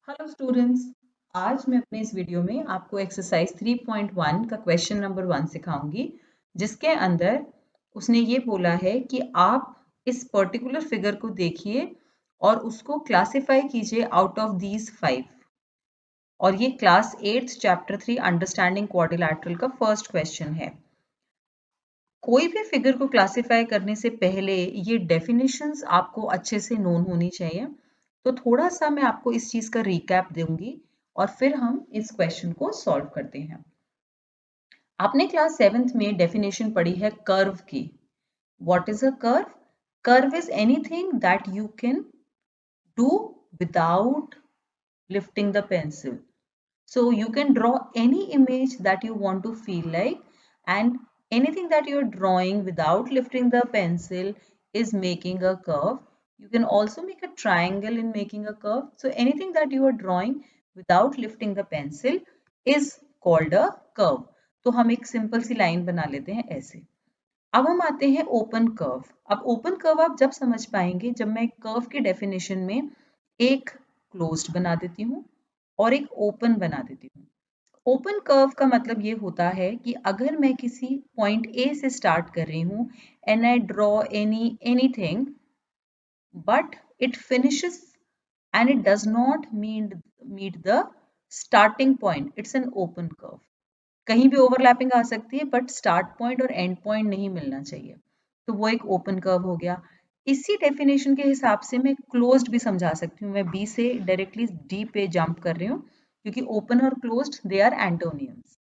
Hello students. आज मैं अपने इस वीडियो में आपको एक्सरसाइज 3.1 का क्वेश्चन नंबर 1 सिखाऊंगी, जिसके अंदर उसने ये बोला है कि आप इस पर्टिकुलर फिगर को देखिए और उसको क्लासिफाई कीजिए आउट ऑफ दीज 5। और ये क्लास 8 चैप्टर 3 अंडरस्टैंडिंग क्वाड्रिलैटरल का फर्स्ट क्वेश्चन है। कोई भी फिगर को क्लासिफाई करने से पहले ये डेफिनेशंस आपको अच्छे से नोन होनी चाहिए। तो थोड़ा सा मैं आपको इस चीज का रिकैप दूंगी और फिर हम इस क्वेश्चन को सॉल्व करते हैं। आपने क्लास 7th में डेफिनेशन पढ़ी है कर्व की। What is a curve? Curve is anything that you can do without lifting the pencil. So you can draw any image that you want to feel like, and anything that you're drawing without lifting the pencil is making a curve. You can also make a triangle in making a curve. So anything that you are drawing without lifting the pencil is called a curve. तो हम एक simple सी line बना लेते हैं ऐसे। अब हम आते हैं ओपन कर्व। अब ओपन कर्व आप जब समझ पाएंगे जब मैं कर्व के डेफिनेशन में एक क्लोज्ड बना देती हूँ और एक ओपन बना देती हूँ। ओपन कर्व का मतलब ये होता है कि अगर मैं किसी पॉइंट ए से स्टार्ट कर रही हूँ and I draw anything but it finishes and it does not meet the starting point, it's an open curve. कहीं भी ओवरलैपिंग आ सकती है बट स्टार्ट पॉइंट और एंड पॉइंट नहीं मिलना चाहिए, तो वो एक ओपन कर्व हो गया। इसी डेफिनेशन के हिसाब से मैं क्लोज्ड भी समझा सकती हूँ। मैं बी से डायरेक्टली डी पे जंप कर रही हूँ क्योंकि ओपन और closed they are antonyms.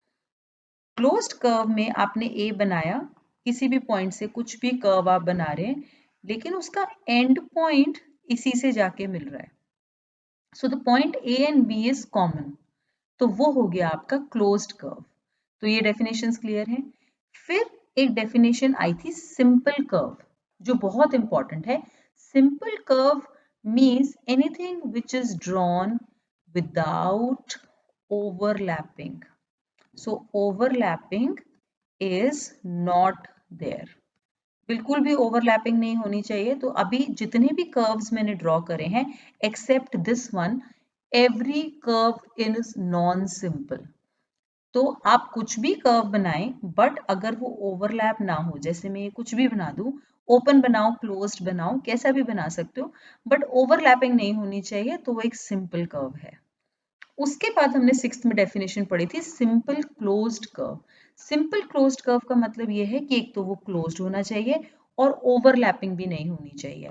Closed curve में आपने ए बनाया, किसी भी पॉइंट से कुछ भी कर्व आप बना रहे हैं, लेकिन उसका एंड पॉइंट इसी से जाके मिल रहा है। So the point A and B is common, तो वो हो गया आपका क्लोज्ड कर्व। तो ये डेफिनेशंस क्लियर हैं। फिर एक डेफिनेशन आई थी सिंपल कर्व, जो बहुत इंपॉर्टेंट है। Simple curve means anything which is drawn without overlapping. So overlapping is not there. बिल्कुल भी ओवरलैपिंग नहीं होनी चाहिए। तो अभी जितने भी कर्व्स मैंने ड्रॉ करे हैं except this one, every curve is non simple. तो आप कुछ भी कर्व बनाएं बट अगर वो ओवरलैप ना हो, जैसे मैं ये कुछ भी बना दूं, ओपन बनाओ क्लोज्ड बनाओ कैसा भी बना सकते हो, बट ओवरलैपिंग नहीं होनी चाहिए, तो वो एक सिंपल कर्व है। उसके बाद हमने 6th में डेफिनेशन पढ़ी थी simple closed curve. Simple closed curve का मतलब ये है कि एक तो वो क्लोज्ड होना चाहिए और ओवरलैपिंग भी नहीं होनी चाहिए।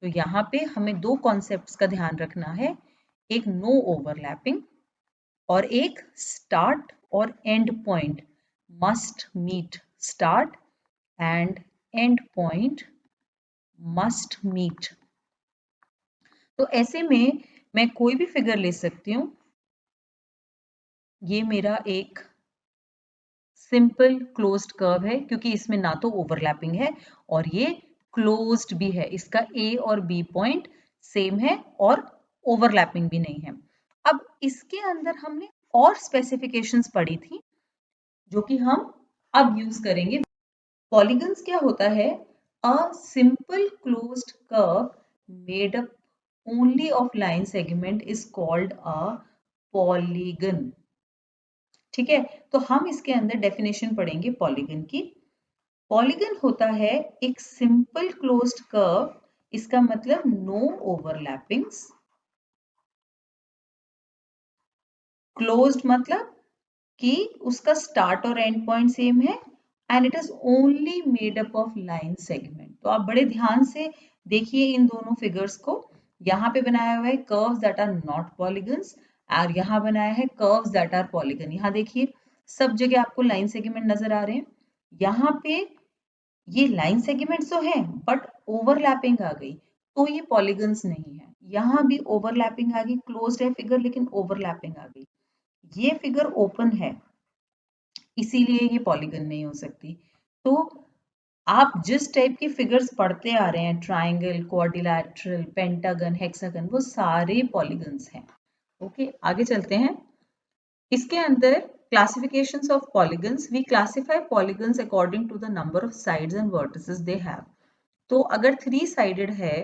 तो यहाँ पे हमें दो कॉन्सेप्ट्स का ध्यान रखना है, एक नो ओवरलैपिंग और एक स्टार्ट और end point must meet. Start and end point must meet. तो ऐसे में मैं कोई भी फिगर ले सकती हूँ। ये मेरा एक सिंपल क्लोज्ड कर्व है क्योंकि इसमें ना तो ओवरलैपिंग है और ये क्लोज्ड भी है। इसका ए और बी पॉइंट सेम है और ओवरलैपिंग भी नहीं है। अब इसके अंदर हमने और स्पेसिफिकेशंस पढ़ी थी जो कि हम अब यूज करेंगे। पॉलीगन्स क्या होता है? A simple closed curve made up only of line segment is called a polygon. ठीक है, तो हम इसके अंदर डेफिनेशन पढ़ेंगे पॉलीगन की। पॉलीगन होता है एक सिंपल क्लोज्ड कर्व, इसका मतलब नो ओवरलैपिंग्स। क्लोज्ड मतलब कि उसका स्टार्ट और एंड पॉइंट सेम है and it is only made up of line segment. तो आप बड़े ध्यान से देखिए इन दोनों फिगर्स को। यहाँ पे बनाया हुआ है curves that are not polygons और यहाँ बनाया है कर्व्स दैट आर पॉलीगन। यहाँ देखिए सब जगह आपको लाइन सेगमेंट नजर आ रहे हैं। यहाँ पे ये लाइन सेगमेंट्स तो है बट ओवरलैपिंग आ गई, तो ये पॉलीगन्स नहीं है। यहाँ भी ओवरलैपिंग आ गई, क्लोज्ड है फिगर लेकिन ओवरलैपिंग आ गई। ये फिगर ओपन है इसीलिए ये पॉलीगन नहीं हो सकती। तो आप जिस टाइप की फिगर्स पढ़ते आ रहे हैं, ट्राइंगल, क्वाड्रिलैटरल, पेंटागन, हेक्सागन, वो सारे पॉलीगन्स हैं। ओके, आगे चलते हैं। इसके अंदर classifications of polygons, we classify polygons according to the number of sides and vertices they have. तो अगर 3 साइडेड है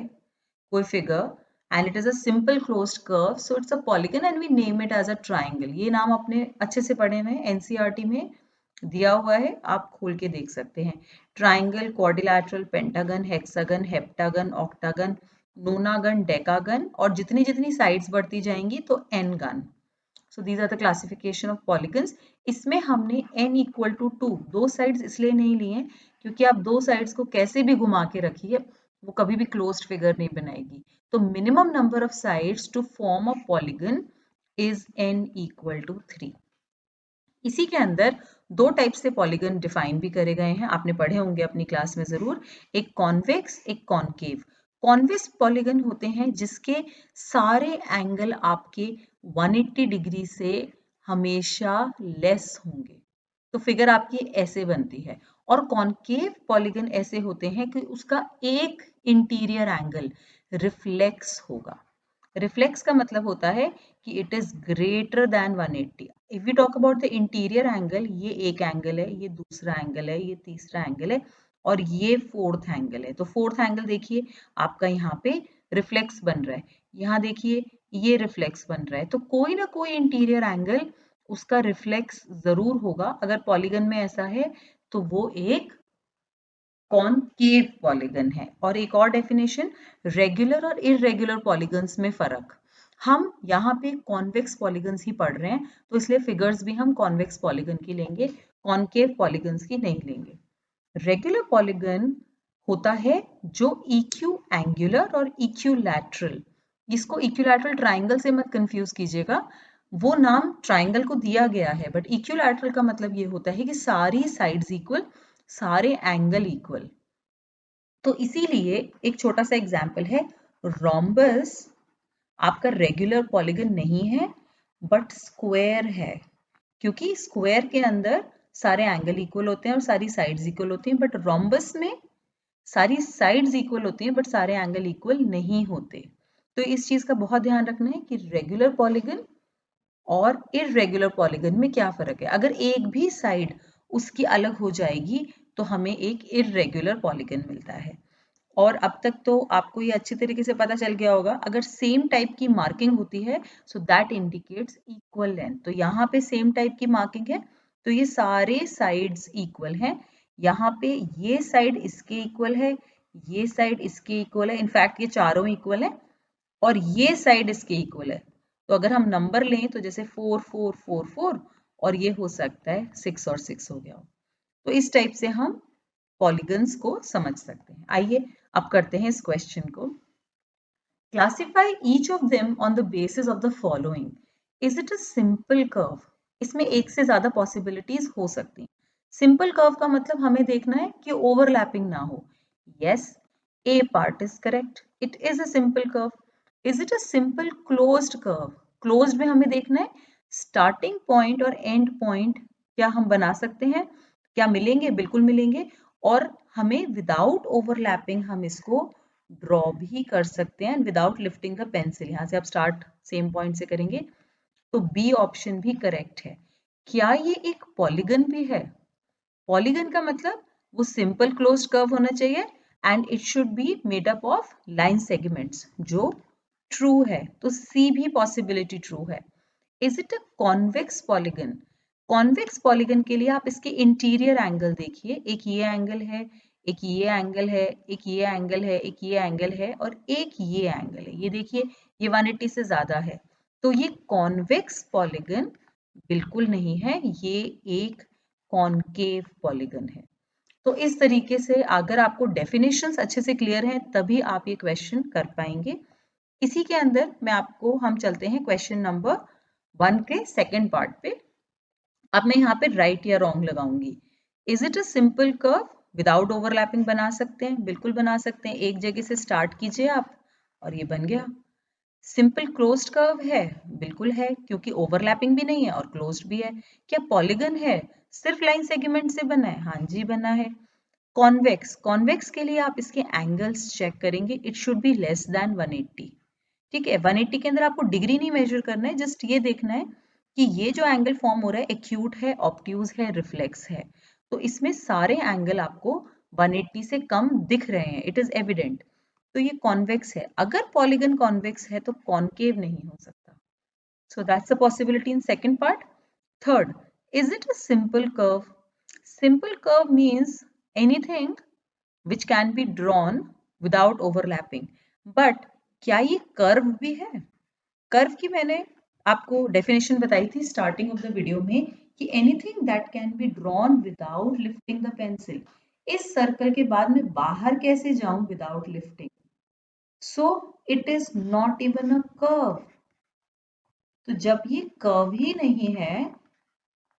कोई figure and it is a simple closed curve, so it's a polygon and we name it as a triangle. ये नाम अपने अच्छे से पढ़े हुए हैं, NCERT में दिया हुआ है, आप खोल के देख सकते हैं. Triangle, quadrilateral, pentagon, hexagon, heptagon, octagon, nonagon, decagon और जितनी जितनी साइड्स बढ़ती जाएंगी तो N gon. So these are the classification of polygons. इसमें हमने n इक्वल टू 2 दो साइड्स इसलिए नहीं लिए हैं क्योंकि आप दो साइड्स को कैसे भी घुमा के रखिए वो कभी भी क्लोज्ड फिगर नहीं बनाएगी. तो minimum number of sides to form a polygon is n equal to 3. इसी के अंदर दो टाइप से पॉलीगन डिफाइन भी करे गए हैं, आपने पढ़े होंगे अपनी क्लास में जरूर. एक कॉन्वेक्स, एक कॉन्केव. कॉन्वेक्स पॉलीगन होते हैं जिसके सारे एंगल आपके 180 डिग्री से हमेशा लेस होंगे, तो फिगर आपकी ऐसे बनती है. और कॉन्केव पॉलीगन ऐसे होते हैं कि उसका एक इंटीरियर एंगल रिफ्लेक्स होगा. रिफ्लेक्स का मतलब होता है कि it is greater than 180. If we talk about the interior angle, ये एक एंगल है, ये दूसरा एंगल है, ये तीसरा एंगल है और ये फोर्थ एंगल है. तो फोर्थ एंगल देखिए आपका यहाँ पे रिफ्लेक्स बन रहा है, यहाँ देखिए ये रिफ्लेक्स बन रहा है. तो कोई ना कोई इंटीरियर एंगल उसका रिफ्लेक्स जरूर होगा. अगर पॉलीगन में ऐसा है तो वो एक कॉनकेव पॉलीगन है. और एक और डेफिनेशन, रेगुलर और इरेगुलर पॉलीगन्स में फर्क. हम यहाँ पे कॉन्वेक्स पॉलीगन्स ही पढ़ रहे हैं तो इसलिए फिगर्स भी हम कॉन्वेक्स पॉलीगन की लेंगे, कॉनकेव पॉलीगन्स की नहीं लेंगे. रेगुलर पॉलीगन होता है जो इक्यू एंगुलर और इक्यूलैटरल. इसको इक्यूलैटरल ट्राइंगल से मत कंफ्यूज कीजिएगा, वो नाम ट्राइंगल को दिया गया है, बट इक्यूलैटरल का मतलब ये होता है कि सारी साइड्स इक्वल, सारे एंगल इक्वल. तो इसीलिए एक छोटा सा एग्जाम्पल है, रोम्बस आपका रेगुलर पॉलीगन नहीं है बट स्क्वायर है, क्योंकि स्क्वायर के अंदर सारे एंगल इक्वल होते हैं और सारी साइड्स इक्वल होती हैं. बट रोम्बस में सारी साइड्स इक्वल होती हैं बट सारे एंगल इक्वल नहीं होते. तो इस चीज का बहुत ध्यान रखना है कि रेगुलर पॉलीगन और इरेगुलर पॉलीगन में क्या फर्क है. अगर एक भी साइड उसकी अलग हो जाएगी तो हमें एक इरेगुलर पॉलीगन मिलता है. और अब तक तो आपको ये अच्छी तरीके से पता चल गया होगा, अगर सेम टाइप की मार्किंग होती है so that indicates equal length. तो यहाँ पे सेम टाइप की मार्किंग है तो ये सारे साइड्स इक्वल हैं. यहाँ पे ये साइड इसके इक्वल है, ये साइड इसके इक्वल है, इनफैक्ट ये चारों इक्वल है और ये साइड इसके इक्वल है. तो अगर हम नंबर लें तो जैसे 4 4 4 4 और ये हो सकता है 6 और 6 हो गया हो. तो इस टाइप से हम पॉलीगन्स को समझ सकते हैं. आइए अब करते हैं इस क्वेश्चन को. Classify each of them on the basis of the following. Is it a simple curve? इसमें एक से ज्यादा पॉसिबिलिटीज हो सकती हैं. सिंपल कर्व का मतलब हमें देखना है कि ओवरलैपिंग ना हो. Yes, A part is correct, it is a simple curve. Is it a simple closed curve? Closed में हमें देखना है स्टार्टिंग पॉइंट और एंड पॉइंट क्या हम बना सकते हैं, क्या मिलेंगे, बिल्कुल मिलेंगे. और हमें विदाउट ओवरलैपिंग हम इसको ड्रॉ भी कर सकते हैं विदाउट लिफ्टिंग द पेंसिल. यहाँ से आप स्टार्ट सेम पॉइंट से करेंगे. तो बी ऑप्शन भी करेक्ट है. क्या ये एक पॉलीगन भी है? पॉलीगन का मतलब वो सिंपल क्लोज्ड कर्व होना चाहिए and it should be made up of line segments, जो ट्रू है. तो सी भी पॉसिबिलिटी ट्रू है. Is it a convex polygon? Convex polygon के लिए आप इसके इंटीरियर एंगल देखिए. एक ये एंगल है, एक ये एंगल है, एक ये एंगल है, एक ये एंगल है और एक ये एंगल है. ये देखिए ये 180 से ज्यादा है. तो ये कॉन्वेक्स पॉलीगन बिल्कुल नहीं है, ये एक कॉनकेव पॉलीगन है. तो इस तरीके से अगर आपको डेफिनेशंस अच्छे से क्लियर हैं तभी आप ये क्वेश्चन कर पाएंगे. इसी के अंदर हम चलते हैं क्वेश्चन नंबर 1 के सेकंड पार्ट पे. अब मैं यहाँ पे राइट या रॉन्ग लगाऊंगी. Is it a simple curve? Without overlapping बना सकते हैं, बिल्कुल बना सकते हैं. एक जगह से स्टार्ट कीजिए आप और ये बन गया. सिंपल क्लोज्ड कर्व है? बिल्कुल है, क्योंकि ओवरलैपिंग भी नहीं है और क्लोज्ड भी है. क्या पॉलीगन है? सिर्फ लाइन सेगमेंट से बना है? हाँ जी बना है. कॉन्वेक्स, कॉन्वेक्स के लिए आप इसके एंगल्स चेक करेंगे. It should be less than 180. ठीक है, 180 के अंदर आपको डिग्री नहीं मेजर करना है, जस्ट ये देखना है कि ये जो एंगल फॉर्म हो रहा है एक्यूट है, ऑब्ट्यूज है, रिफ्लेक्स है. तो इसमें सारे एंगल आपको 180 से कम दिख रहे हैं, इट इज एविडेंट. तो ये कॉन्वेक्स है। अगर पॉलीगन कॉन्वेक्स है तो कॉनकेव नहीं हो सकता। So that's a possibility in second part. Third, is it a simple curve? Simple curve means anything which can be drawn without overlapping. But क्या ये कर्व भी है? कर्व की मैंने आपको डेफिनेशन बताई थी स्टार्टिंग ऑफ द वीडियो में कि anything that can be drawn without lifting the pencil. इस सर्कल के बाद मैं बाहर कैसे जाऊं without lifting? So it is not even a curve. तो जब ये कर्व ही नहीं है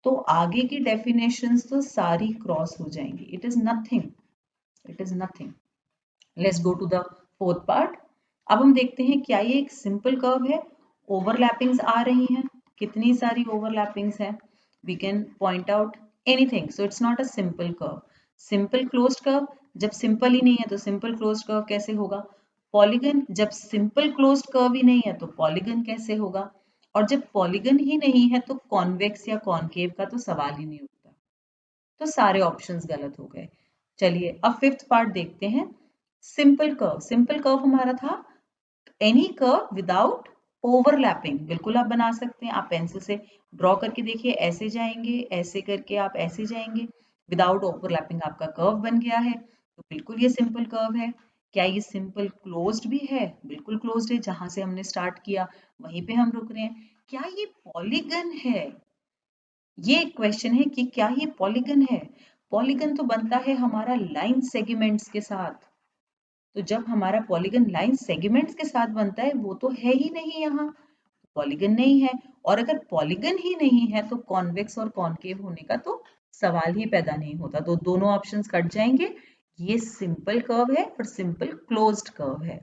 तो आगे की डेफिनेशंस तो सारी क्रॉस हो जाएंगी। It is nothing, it is nothing. Let's go to the fourth part. अब हम देखते हैं क्या ये एक सिंपल कर्व है। ओवरलैपिंग्स आ रही हैं, कितनी सारी ओवरलैपिंग्स है। We can point out anything, so it's not a simple curve. Simple closed curve, जब सिंपल ही नहीं है तो सिंपल क्लोज्ड कर्व कैसे होगा? पॉलीगन, जब सिंपल क्लोज्ड कर्व ही नहीं है तो पॉलीगन कैसे होगा? और जब पॉलीगन ही नहीं है तो कॉन्वेक्स या कॉनकेव का तो सवाल ही नहीं उठता। तो सारे ऑप्शंस गलत हो गए। चलिए अब फिफ्थ पार्ट देखते हैं। सिंपल कर्व, सिंपल कर्व हमारा था एनी कर्व विदाउट ओवरलैपिंग। बिल्कुल आप बना सकते हैं, आप पेंसिल से ड्रॉ करके देखिए, ऐसे जाएंगे, ऐसे करके आप ऐसे जाएंगे, विदाउट ओवरलैपिंग आपका कर्व बन गया है। तो बिल्कुल ये सिंपल कर्व है। क्या ये सिंपल क्लोज्ड भी है? बिल्कुल क्लोज्ड है, जहां से हमने स्टार्ट किया वहीं पे हम रुक रहे हैं। क्या ये पॉलीगन है? ये क्वेश्चन है कि क्या ये पॉलीगन है? पॉलीगन तो बनता है हमारा लाइन सेगमेंट्स के साथ। तो जब हमारा पॉलीगन लाइन सेगमेंट्स के साथ बनता है वो तो है ही नहीं, यहाँ पॉलीगन नहीं है। और अगर पॉलीगन ही नहीं है तो कॉन्वेक्स और कॉनकेव होने का तो सवाल ही पैदा नहीं होता। तो दोनों ऑप्शंस कट जाएंगे। ये सिंपल कर्व है और सिंपल क्लोज्ड कर्व है।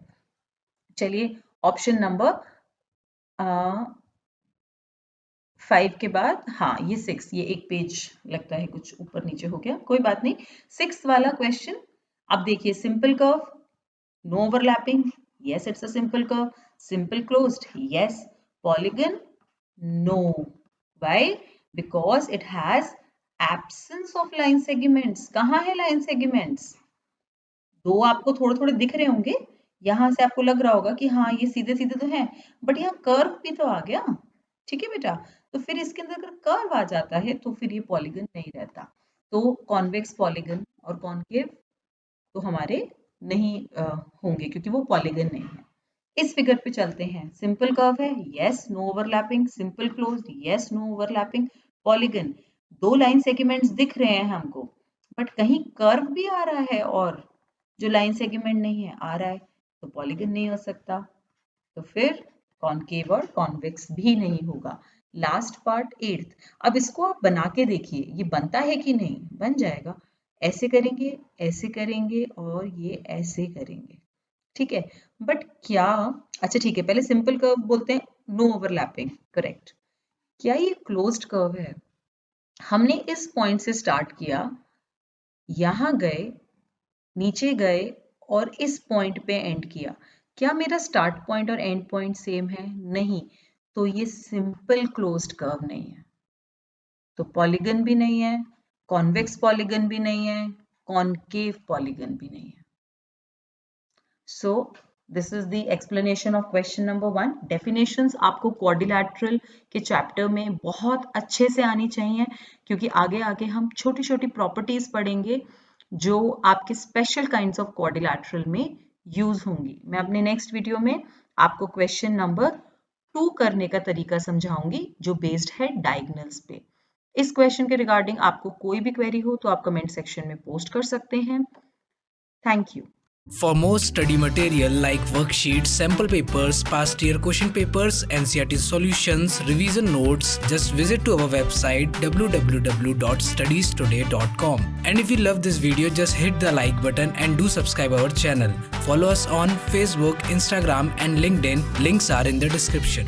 चलिए ऑप्शन नंबर 5 के बाद, हाँ ये 6, ये एक पेज लगता है कुछ ऊपर नीचे हो गया, कोई बात नहीं। 6 वाला क्वेश्चन अब देखिए। Simple curve, no overlapping, yes it's a simple curve. Simple closed, yes. Polygon, no. Why? Because it has absence of line segments. कहाँ है line segments? दो आपको थोड़े थोड़े दिख रहे होंगे, यहां से आपको लग रहा होगा कि हाँ ये सीधे सीधे तो हैं, बट यहाँ कर्व भी तो आ गया। ठीक है बेटा, तो फिर इसके अंदर अगर कर्व आ जाता है तो फिर ये पॉलीगन नहीं रहता। तो कॉन्वेक्स पॉलीगन और कॉनकेव तो हमारे नहीं होंगे क्योंकि वो पॉलीगन नहीं है। इस फिगर पे चलते हैं। सिंपल कर्व है, yes, no overlapping. Simple closed, yes, no overlapping. Polygon, दो लाइन सेगमेंट्स दिख रहे हैं हमको, बट कहीं कर्व भी आ रहा है और जो लाइन सेगमेंट नहीं है आ रहा है, तो पॉलीगन नहीं हो सकता। तो फिर कॉनकेव और कॉन्वेक्स भी नहीं होगा। Last part 8th। अब इसको आप बना के देखिए, ये बनता है कि नहीं? बन जाएगा। ऐसे करेंगे और ये ऐसे करेंगे, ठीक है। बट क्या, अच्छा ठीक है, पहले सिंपल कर्व बोलते हैं, नो ओवरलैपिंग, करेक्ट। क्या ये क्लोज्ड कर्व है? हमने इस पॉइंट से स्टार्ट किया, यहां गए, नीचे गए और इस पॉइंट पे एंड किया। क्या मेरा स्टार्ट पॉइंट और एंड पॉइंट सेम है? नहीं। तो ये सिंपल क्लोज्ड कर्व नहीं है। तो पॉलीगन भी नहीं है, कॉन्वेक्स पॉलीगन भी नहीं है, कॉनकेव पॉलीगन भी नहीं है। So this is the explanation of question number 1. Definitions आपको quadrilateral के चैप्टर में बहुत अच्छे से आनी चाहिए, क्योंकि आगे आगे हम छोटी छोटी प्रॉपर्टीज पढ़ेंगे जो आपके स्पेशल काइंड्स ऑफ क्वाड्रिलैटरल में यूज होंगी। मैं अपने नेक्स्ट वीडियो में आपको क्वेश्चन नंबर 2 करने का तरीका समझाऊंगी जो बेस्ड है डायगोनल्स पे। इस क्वेश्चन के रिगार्डिंग आपको कोई भी क्वेरी हो तो आप कमेंट सेक्शन में पोस्ट कर सकते हैं। Thank you. For more study material like worksheets, sample papers, past year question papers, NCERT solutions, revision notes, just visit to our website www.studiestoday.com. And if you love this video, just hit the like button and do subscribe our channel. Follow us on Facebook, Instagram and LinkedIn. Links are in the description.